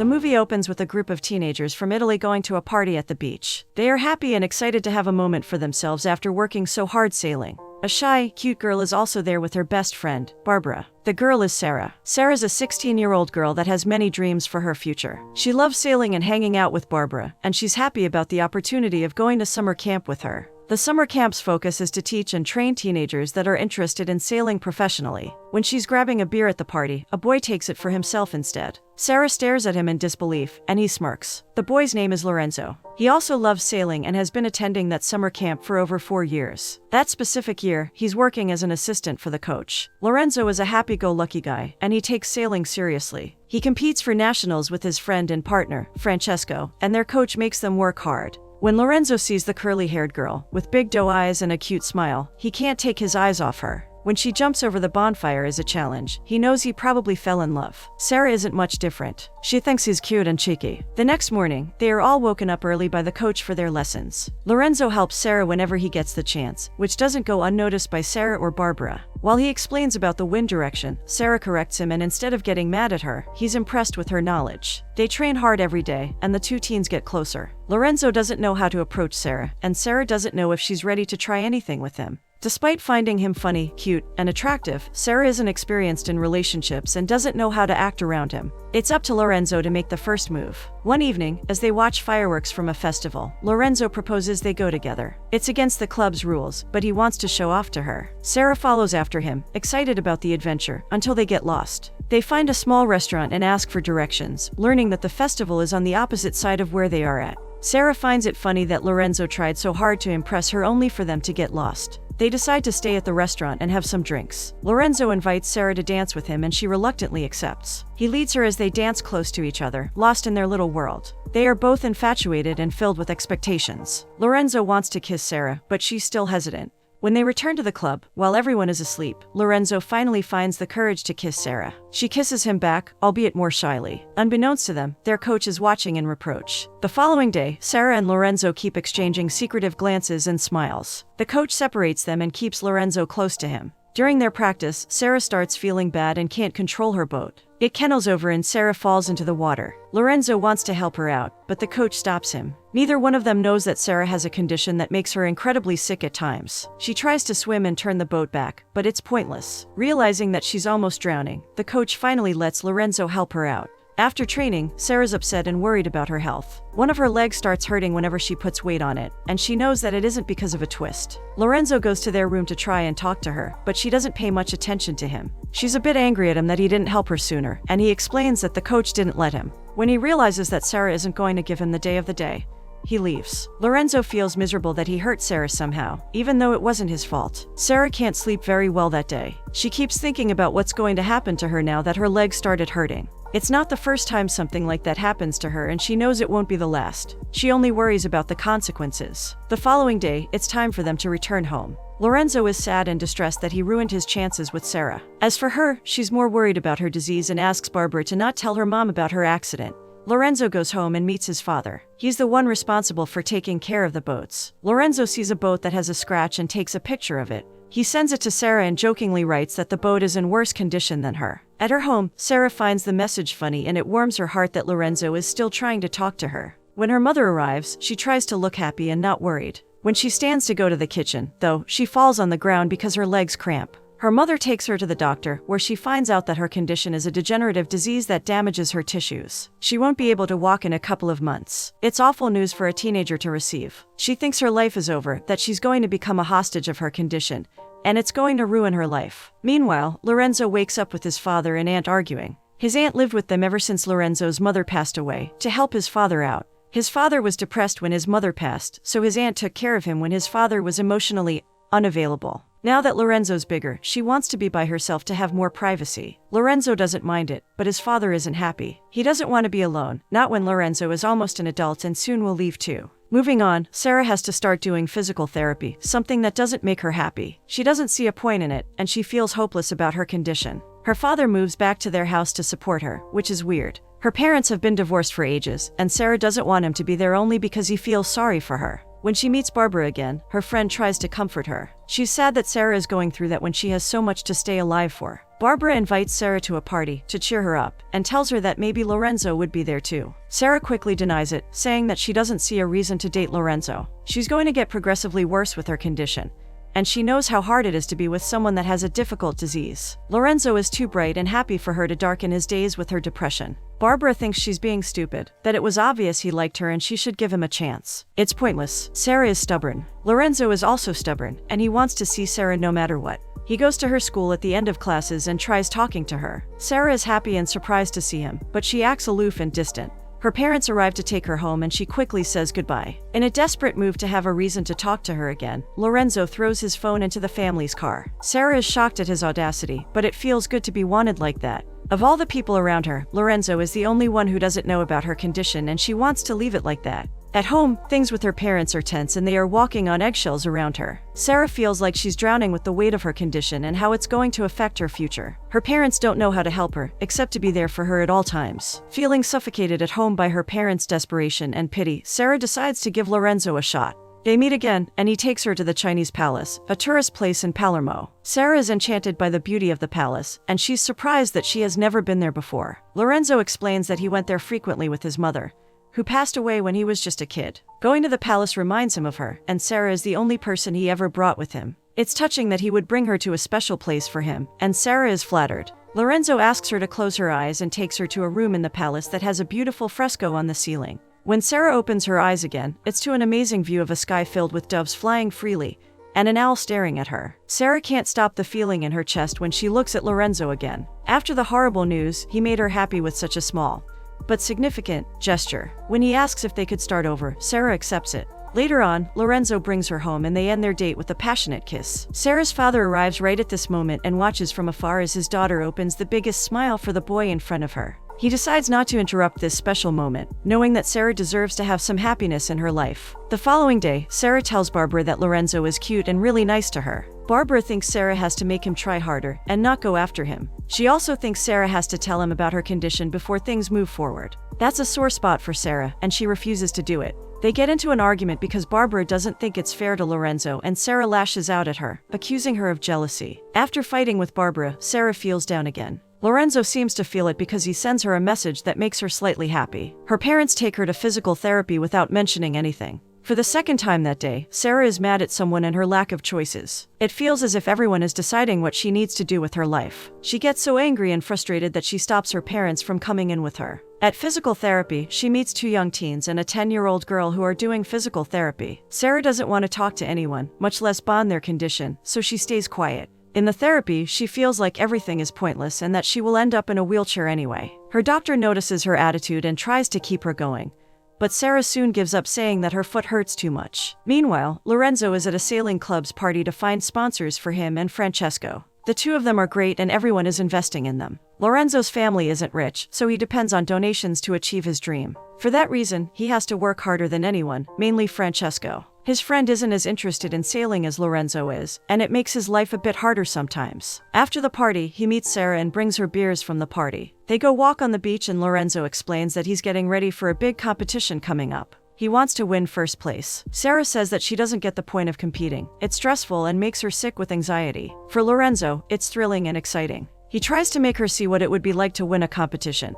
The movie opens with a group of teenagers from Italy going to a party at the beach. They are happy and excited to have a moment for themselves after working so hard sailing. A shy, cute girl is also there with her best friend, Barbara. The girl is Sarah. Sarah's a 16-year-old girl that has many dreams for her future. She loves sailing and hanging out with Barbara, and she's happy about the opportunity of going to summer camp with her. The summer camp's focus is to teach and train teenagers that are interested in sailing professionally. When she's grabbing a beer at the party, a boy takes it for himself instead. Sarah stares at him in disbelief, and he smirks. The boy's name is Lorenzo. He also loves sailing and has been attending that summer camp for over 4 years. That specific year, he's working as an assistant for the coach. Lorenzo is a happy-go-lucky guy, and he takes sailing seriously. He competes for nationals with his friend and partner, Francesco, and their coach makes them work hard. When Lorenzo sees the curly-haired girl, with big doe eyes and a cute smile, he can't take his eyes off her. When she jumps over the bonfire as a challenge, he knows he probably fell in love. Sarah isn't much different. She thinks he's cute and cheeky. The next morning, they are all woken up early by the coach for their lessons. Lorenzo helps Sarah whenever he gets the chance, which doesn't go unnoticed by Sarah or Barbara. While he explains about the wind direction, Sarah corrects him, and instead of getting mad at her, he's impressed with her knowledge. They train hard every day, and the two teens get closer. Lorenzo doesn't know how to approach Sarah, and Sarah doesn't know if she's ready to try anything with him. Despite finding him funny, cute, and attractive, Sarah isn't experienced in relationships and doesn't know how to act around him. It's up to Lorenzo to make the first move. One evening, as they watch fireworks from a festival, Lorenzo proposes they go together. It's against the club's rules, but he wants to show off to her. Sarah follows after him, excited about the adventure, until they get lost. They find a small restaurant and ask for directions, learning that the festival is on the opposite side of where they are at. Sarah finds it funny that Lorenzo tried so hard to impress her only for them to get lost. They decide to stay at the restaurant and have some drinks. Lorenzo invites Sarah to dance with him, and she reluctantly accepts. He leads her as they dance close to each other, lost in their little world. They are both infatuated and filled with expectations. Lorenzo wants to kiss Sarah, but she's still hesitant. When they return to the club, while everyone is asleep, Lorenzo finally finds the courage to kiss Sarah. She kisses him back, albeit more shyly. Unbeknownst to them, their coach is watching in reproach. The following day, Sarah and Lorenzo keep exchanging secretive glances and smiles. The coach separates them and keeps Lorenzo close to him. During their practice, Sarah starts feeling bad and can't control her boat. It kennels over and Sarah falls into the water. Lorenzo wants to help her out, but the coach stops him. Neither one of them knows that Sarah has a condition that makes her incredibly sick at times. She tries to swim and turn the boat back, but it's pointless. Realizing that she's almost drowning, the coach finally lets Lorenzo help her out. After training, Sarah's upset and worried about her health. One of her legs starts hurting whenever she puts weight on it, and she knows that it isn't because of a twist. Lorenzo goes to their room to try and talk to her, but she doesn't pay much attention to him. She's a bit angry at him that he didn't help her sooner, and he explains that the coach didn't let him. When he realizes that Sarah isn't going to give him the day of the day, he leaves. Lorenzo feels miserable that he hurt Sarah somehow, even though it wasn't his fault. Sarah can't sleep very well that day. She keeps thinking about what's going to happen to her now that her legs started hurting. It's not the first time something like that happens to her, and she knows it won't be the last. She only worries about the consequences. The following day, it's time for them to return home. Lorenzo is sad and distressed that he ruined his chances with Sarah. As for her, she's more worried about her disease and asks Barbara to not tell her mom about her accident. Lorenzo goes home and meets his father. He's the one responsible for taking care of the boats. Lorenzo sees a boat that has a scratch and takes a picture of it. He sends it to Sarah and jokingly writes that the boat is in worse condition than her. At her home, Sarah finds the message funny, and it warms her heart that Lorenzo is still trying to talk to her. When her mother arrives, she tries to look happy and not worried. When she stands to go to the kitchen, though, she falls on the ground because her legs cramp. Her mother takes her to the doctor, where she finds out that her condition is a degenerative disease that damages her tissues. She won't be able to walk in a couple of months. It's awful news for a teenager to receive. She thinks her life is over, that she's going to become a hostage of her condition, and it's going to ruin her life. Meanwhile, Lorenzo wakes up with his father and aunt arguing. His aunt lived with them ever since Lorenzo's mother passed away, to help his father out. His father was depressed when his mother passed, so his aunt took care of him when his father was emotionally unavailable. Now that Lorenzo's bigger, she wants to be by herself to have more privacy. Lorenzo doesn't mind it, but his father isn't happy. He doesn't want to be alone, not when Lorenzo is almost an adult and soon will leave too. Moving on, Sarah has to start doing physical therapy, something that doesn't make her happy. She doesn't see a point in it, and she feels hopeless about her condition. Her father moves back to their house to support her, which is weird. Her parents have been divorced for ages, and Sarah doesn't want him to be there only because he feels sorry for her. When she meets Barbara again, her friend tries to comfort her. She's sad that Sarah is going through that when she has so much to stay alive for. Barbara invites Sarah to a party to cheer her up and tells her that maybe Lorenzo would be there too. Sarah quickly denies it, saying that she doesn't see a reason to date Lorenzo. She's going to get progressively worse with her condition, and she knows how hard it is to be with someone that has a difficult disease. Lorenzo is too bright and happy for her to darken his days with her depression. Barbara thinks she's being stupid, that it was obvious he liked her and she should give him a chance. It's pointless. Sarah is stubborn. Lorenzo is also stubborn, and he wants to see Sarah no matter what. He goes to her school at the end of classes and tries talking to her. Sarah is happy and surprised to see him, but she acts aloof and distant. Her parents arrive to take her home and she quickly says goodbye. In a desperate move to have a reason to talk to her again, Lorenzo throws his phone into the family's car. Sarah is shocked at his audacity, but it feels good to be wanted like that. Of all the people around her, Lorenzo is the only one who doesn't know about her condition, and she wants to leave it like that. At home, things with her parents are tense and they are walking on eggshells around her. Sarah feels like she's drowning with the weight of her condition and how it's going to affect her future. Her parents don't know how to help her, except to be there for her at all times. Feeling suffocated at home by her parents' desperation and pity, Sarah decides to give Lorenzo a shot. They meet again, and he takes her to the Chinese Palace, a tourist place in Palermo. Sarah is enchanted by the beauty of the palace, and she's surprised that she has never been there before. Lorenzo explains that he went there frequently with his mother, who passed away when he was just a kid. Going to the palace reminds him of her, and Sarah is the only person he ever brought with him. It's touching that he would bring her to a special place for him, and Sarah is flattered. Lorenzo asks her to close her eyes and takes her to a room in the palace that has a beautiful fresco on the ceiling. When Sarah opens her eyes again, it's to an amazing view of a sky filled with doves flying freely, and an owl staring at her. Sarah can't stop the feeling in her chest when she looks at Lorenzo again. After the horrible news, he made her happy with such a small, but significant, gesture. When he asks if they could start over, Sarah accepts it. Later on, Lorenzo brings her home and they end their date with a passionate kiss. Sarah's father arrives right at this moment and watches from afar as his daughter opens the biggest smile for the boy in front of her. He decides not to interrupt this special moment, knowing that Sarah deserves to have some happiness in her life. The following day, Sarah tells Barbara that Lorenzo is cute and really nice to her. Barbara thinks Sarah has to make him try harder and not go after him. She also thinks Sarah has to tell him about her condition before things move forward. That's a sore spot for Sarah, and she refuses to do it. They get into an argument because Barbara doesn't think it's fair to Lorenzo, and Sarah lashes out at her, accusing her of jealousy. After fighting with Barbara, Sarah feels down again. Lorenzo seems to feel it because he sends her a message that makes her slightly happy. Her parents take her to physical therapy without mentioning anything. For the second time that day, Sarah is mad at someone and her lack of choices. It feels as if everyone is deciding what she needs to do with her life. She gets so angry and frustrated that she stops her parents from coming in with her. At physical therapy, she meets two young teens and a 10-year-old girl who are doing physical therapy. Sarah doesn't want to talk to anyone, much less bond their condition, so she stays quiet. In the therapy, she feels like everything is pointless and that she will end up in a wheelchair anyway. Her doctor notices her attitude and tries to keep her going, but Sarah soon gives up, saying that her foot hurts too much. Meanwhile, Lorenzo is at a sailing club's party to find sponsors for him and Francesco. The two of them are great and everyone is investing in them. Lorenzo's family isn't rich, so he depends on donations to achieve his dream. For that reason, he has to work harder than anyone, mainly Francesco. His friend isn't as interested in sailing as Lorenzo is, and it makes his life a bit harder sometimes. After the party, he meets Sarah and brings her beers from the party. They go walk on the beach and Lorenzo explains that he's getting ready for a big competition coming up. He wants to win first place. Sarah says that she doesn't get the point of competing. It's stressful and makes her sick with anxiety. For Lorenzo, it's thrilling and exciting. He tries to make her see what it would be like to win a competition,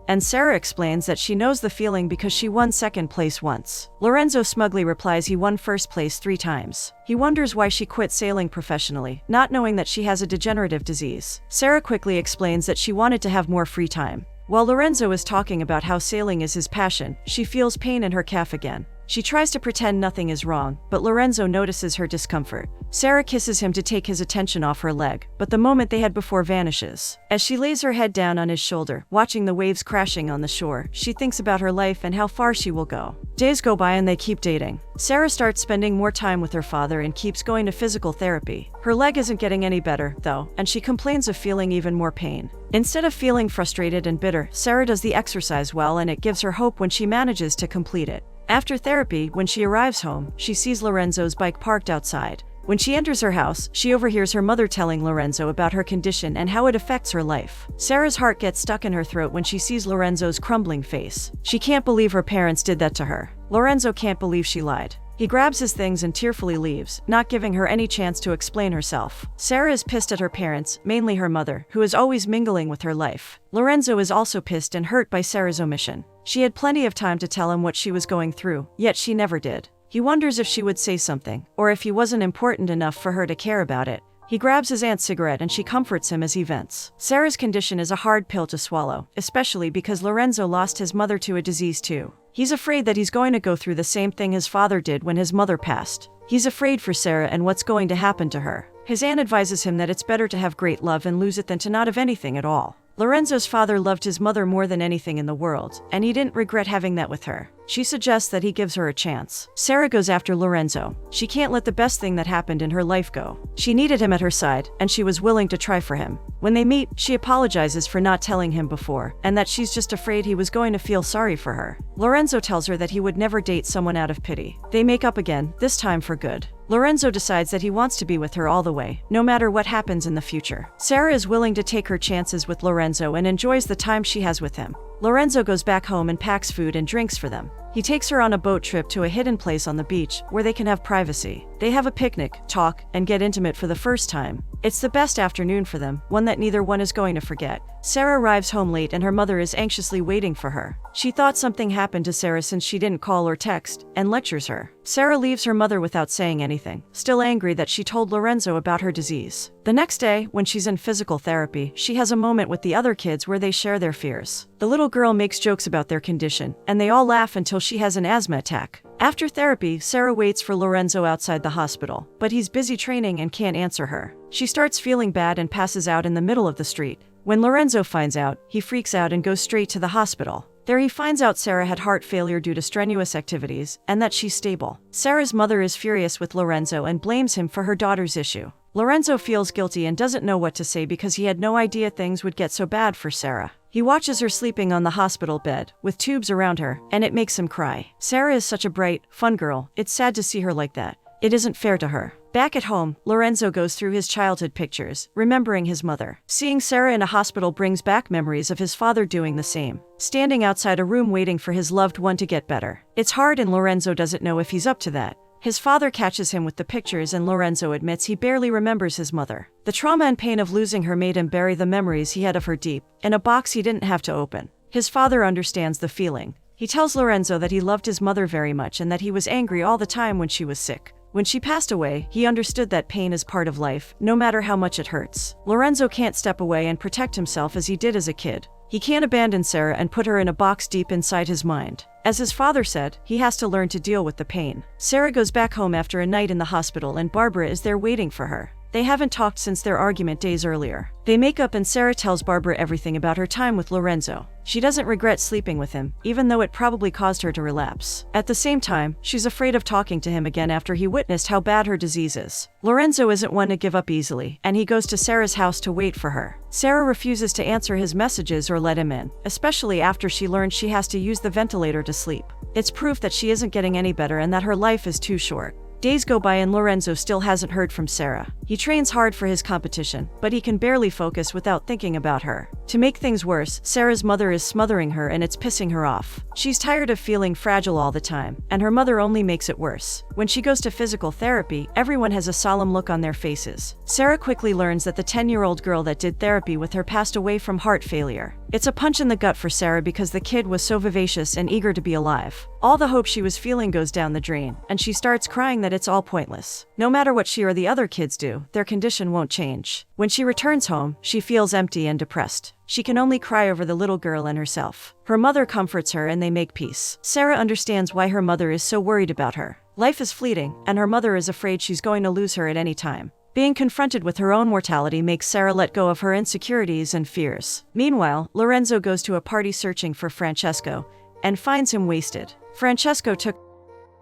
and Sarah explains that she knows the feeling because she won second place once. Lorenzo smugly replies he won first place 3 times. He wonders why she quit sailing professionally, not knowing that she has a degenerative disease. Sarah quickly explains that she wanted to have more free time. While Lorenzo is talking about how sailing is his passion, she feels pain in her calf again. She tries to pretend nothing is wrong, but Lorenzo notices her discomfort. Sarah kisses him to take his attention off her leg, but the moment they had before vanishes. As she lays her head down on his shoulder, watching the waves crashing on the shore, she thinks about her life and how far she will go. Days go by and they keep dating. Sarah starts spending more time with her father and keeps going to physical therapy. Her leg isn't getting any better, though, and she complains of feeling even more pain. Instead of feeling frustrated and bitter, Sarah does the exercise well, and it gives her hope when she manages to complete it. After therapy, when she arrives home, she sees Lorenzo's bike parked outside. When she enters her house, she overhears her mother telling Lorenzo about her condition and how it affects her life. Sarah's heart gets stuck in her throat when she sees Lorenzo's crumbling face. She can't believe her parents did that to her. Lorenzo can't believe she lied. He grabs his things and tearfully leaves, not giving her any chance to explain herself. Sarah is pissed at her parents, mainly her mother, who is always mingling with her life. Lorenzo is also pissed and hurt by Sarah's omission. She had plenty of time to tell him what she was going through, yet she never did. He wonders if she would say something, or if he wasn't important enough for her to care about it. He grabs his aunt's cigarette and she comforts him as he vents. Sarah's condition is a hard pill to swallow, especially because Lorenzo lost his mother to a disease too. He's afraid that he's going to go through the same thing his father did when his mother passed. He's afraid for Sarah and what's going to happen to her. His aunt advises him that it's better to have great love and lose it than to not have anything at all. Lorenzo's father loved his mother more than anything in the world, and he didn't regret having that with her. She suggests that he gives her a chance. Sarah goes after Lorenzo. She can't let the best thing that happened in her life go. She needed him at her side, and she was willing to try for him. When they meet, she apologizes for not telling him before, and that she's just afraid he was going to feel sorry for her. Lorenzo tells her that he would never date someone out of pity. They make up again, this time for good. Lorenzo decides that he wants to be with her all the way, no matter what happens in the future. Sarah is willing to take her chances with Lorenzo and enjoys the time she has with him. Lorenzo goes back home and packs food and drinks for them. He takes her on a boat trip to a hidden place on the beach where they can have privacy. They have a picnic, talk, and get intimate for the first time. It's the best afternoon for them, one that neither one is going to forget. Sarah arrives home late and her mother is anxiously waiting for her. She thought something happened to Sarah since she didn't call or text, and lectures her. Sarah leaves her mother without saying anything, still angry that she told Lorenzo about her disease. The next day, when she's in physical therapy, she has a moment with the other kids where they share their fears. The little girl makes jokes about their condition, and they all laugh until she has an asthma attack. After therapy, Sarah waits for Lorenzo outside the hospital, but he's busy training and can't answer her. She starts feeling bad and passes out in the middle of the street. When Lorenzo finds out, he freaks out and goes straight to the hospital. There he finds out Sarah had heart failure due to strenuous activities, and that she's stable. Sarah's mother is furious with Lorenzo and blames him for her daughter's issue. Lorenzo feels guilty and doesn't know what to say because he had no idea things would get so bad for Sarah. He watches her sleeping on the hospital bed, with tubes around her, and it makes him cry. Sarah is such a bright, fun girl, it's sad to see her like that. It isn't fair to her. Back at home, Lorenzo goes through his childhood pictures, remembering his mother. Seeing Sarah in a hospital brings back memories of his father doing the same. Standing outside a room waiting for his loved one to get better. It's hard and Lorenzo doesn't know if he's up to that. His father catches him with the pictures and Lorenzo admits he barely remembers his mother. The trauma and pain of losing her made him bury the memories he had of her deep, in a box he didn't have to open. His father understands the feeling. He tells Lorenzo that he loved his mother very much and that he was angry all the time when she was sick. When she passed away, he understood that pain is part of life, no matter how much it hurts. Lorenzo can't step away and protect himself as he did as a kid. He can't abandon Sarah and put her in a box deep inside his mind. As his father said, he has to learn to deal with the pain. Sarah goes back home after a night in the hospital and Barbara is there waiting for her. They haven't talked since their argument days earlier. They make up and Sarah tells Barbara everything about her time with Lorenzo. She doesn't regret sleeping with him, even though it probably caused her to relapse. At the same time, she's afraid of talking to him again after he witnessed how bad her disease is. Lorenzo isn't one to give up easily, and he goes to Sarah's house to wait for her. Sarah refuses to answer his messages or let him in, especially after she learns she has to use the ventilator to sleep. It's proof that she isn't getting any better and that her life is too short. Days go by and Lorenzo still hasn't heard from Sarah. He trains hard for his competition, but he can barely focus without thinking about her. To make things worse, Sarah's mother is smothering her and it's pissing her off. She's tired of feeling fragile all the time, and her mother only makes it worse. When she goes to physical therapy, everyone has a solemn look on their faces. Sarah quickly learns that the 10-year-old girl that did therapy with her passed away from heart failure. It's a punch in the gut for Sarah because the kid was so vivacious and eager to be alive. All the hope she was feeling goes down the drain, and she starts crying that it's all pointless. No matter what she or the other kids do, their condition won't change. When she returns home, she feels empty and depressed. She can only cry over the little girl and herself. Her mother comforts her and they make peace. Sarah understands why her mother is so worried about her. Life is fleeting, and her mother is afraid she's going to lose her at any time. Being confronted with her own mortality makes Sarah let go of her insecurities and fears. Meanwhile, Lorenzo goes to a party searching for Francesco and finds him wasted. Francesco took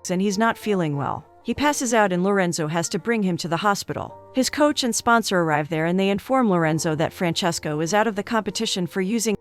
and he's not feeling well. He passes out and Lorenzo has to bring him to the hospital. His coach and sponsor arrive there and they inform Lorenzo that Francesco is out of the competition for using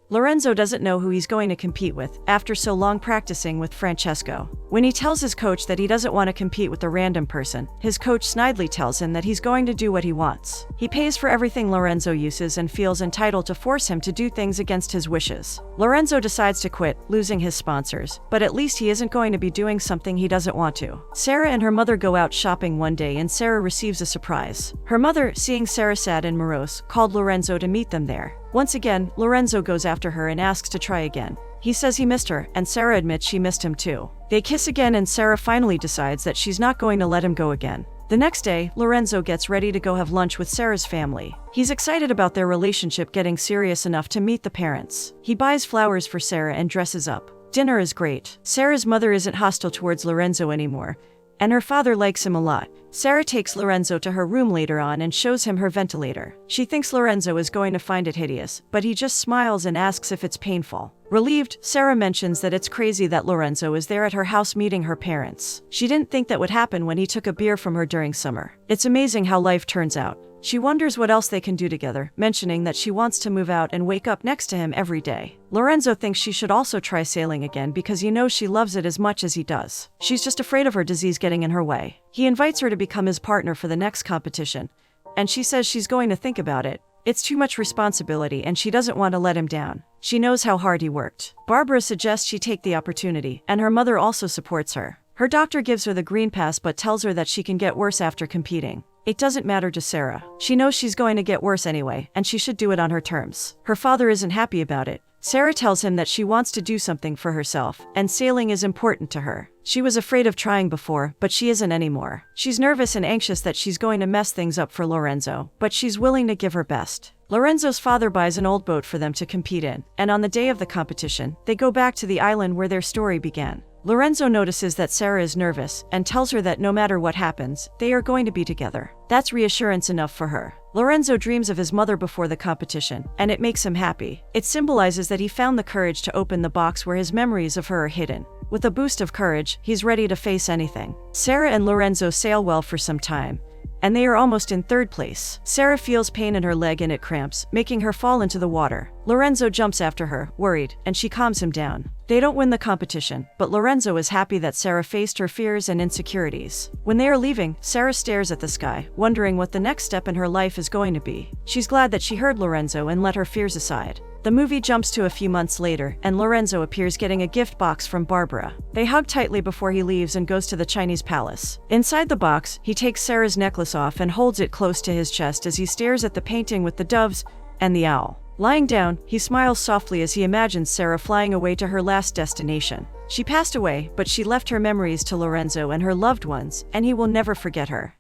Lorenzo doesn't know who he's going to compete with after so long practicing with Francesco. When he tells his coach that he doesn't want to compete with a random person, his coach snidely tells him that he's going to do what he wants. He pays for everything Lorenzo uses and feels entitled to force him to do things against his wishes. Lorenzo decides to quit, losing his sponsors, but at least he isn't going to be doing something he doesn't want to. Sarah and her mother go out shopping one day and Sarah receives a surprise. Her mother, seeing Sarah sad and morose, called Lorenzo to meet them there. Once again, Lorenzo goes after her and asks to try again. He says he missed her, and Sarah admits she missed him too. They kiss again and Sarah finally decides that she's not going to let him go again. The next day, Lorenzo gets ready to go have lunch with Sarah's family. He's excited about their relationship getting serious enough to meet the parents. He buys flowers for Sarah and dresses up. Dinner is great. Sarah's mother isn't hostile towards Lorenzo anymore, and her father likes him a lot. Sarah takes Lorenzo to her room later on and shows him her ventilator. She thinks Lorenzo is going to find it hideous, but he just smiles and asks if it's painful. Relieved, Sarah mentions that it's crazy that Lorenzo is there at her house meeting her parents. She didn't think that would happen when he took a beer from her during summer. It's amazing how life turns out. She wonders what else they can do together, mentioning that she wants to move out and wake up next to him every day. Lorenzo thinks she should also try sailing again because he knows she loves it as much as he does. She's just afraid of her disease getting in her way. He invites her to become his partner for the next competition, and she says she's going to think about it. It's too much responsibility and she doesn't want to let him down. She knows how hard he worked. Barbara suggests she take the opportunity, and her mother also supports her. Her doctor gives her the green pass but tells her that she can get worse after competing. It doesn't matter to Sarah. She knows she's going to get worse anyway, and she should do it on her terms. Her father isn't happy about it. Sarah tells him that she wants to do something for herself, and sailing is important to her. She was afraid of trying before, but she isn't anymore. She's nervous and anxious that she's going to mess things up for Lorenzo, but she's willing to give her best. Lorenzo's father buys an old boat for them to compete in, and on the day of the competition, they go back to the island where their story began. Lorenzo notices that Sarah is nervous and tells her that no matter what happens, they are going to be together. That's reassurance enough for her. Lorenzo dreams of his mother before the competition, and it makes him happy. It symbolizes that he found the courage to open the box where his memories of her are hidden. With a boost of courage, he's ready to face anything. Sarah and Lorenzo sail well for some time, and they are almost in third place. Sarah feels pain in her leg and it cramps, making her fall into the water. Lorenzo jumps after her, worried, and she calms him down. They don't win the competition, but Lorenzo is happy that Sarah faced her fears and insecurities. When they are leaving, Sarah stares at the sky, wondering what the next step in her life is going to be. She's glad that she heard Lorenzo and let her fears aside. The movie jumps to a few months later, and Lorenzo appears getting a gift box from Barbara. They hug tightly before he leaves and goes to the Chinese palace. Inside the box, he takes Sarah's necklace off and holds it close to his chest as he stares at the painting with the doves and the owl. Lying down, he smiles softly as he imagines Sarah flying away to her last destination. She passed away, but she left her memories to Lorenzo and her loved ones, and he will never forget her.